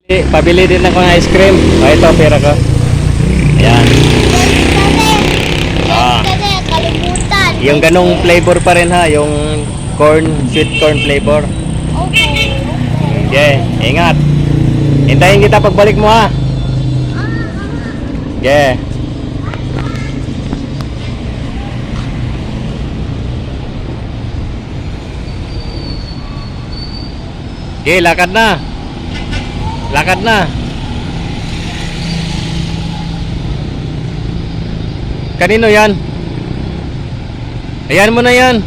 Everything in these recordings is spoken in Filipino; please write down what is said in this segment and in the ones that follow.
Pabili din ako ng ice cream. O, ito, pera ko. Ayan. Ah. Kalimutan. Yung ganong flavor pa rin ha. Yung corn, sweet corn flavor. Okay. Okay, ingat. Hintayin kita pagbalik mo ha. Okay. Okay, lakad na. Lakad na. Kanino yan? Ayan mo na yan.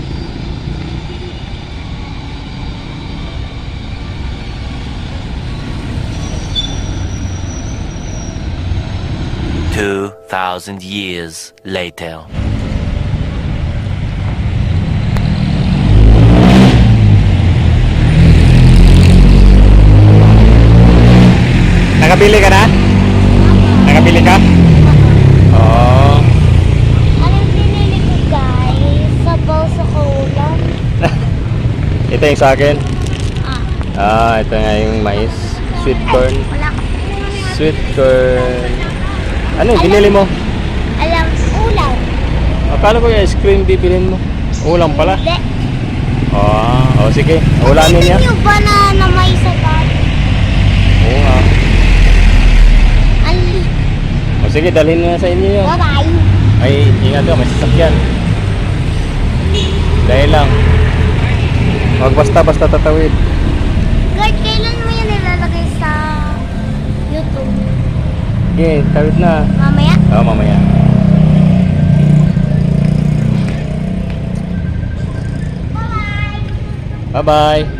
Two 2,000 years later. Nakabili ka na? Nakabili ka? Oo. Anong pinili ko, guys? Sabaw sa kulang. Ito yung sa akin. Ah. Ito nga yung mais. Sweet corn. Wala ka. Sweet corn. Ano yung binili mo? Alam, ulam. Akala ko yung ice cream bibilin mo. Ulam pala. Hindi. Sige. Ulamin niya. Yung banana may sa dati. Oo nga. Ali. Sige, dalhin na sa inyo yun. Bye-bye. Ay, ingat ka, may sasakyan. Dahil lang. Huwag basta-basta tatawid. Guard, kailan mo yan nilalagay sa YouTube? Okay, tawid na. Mamaya? Oo, mamaya. Bye-bye. Bye-bye.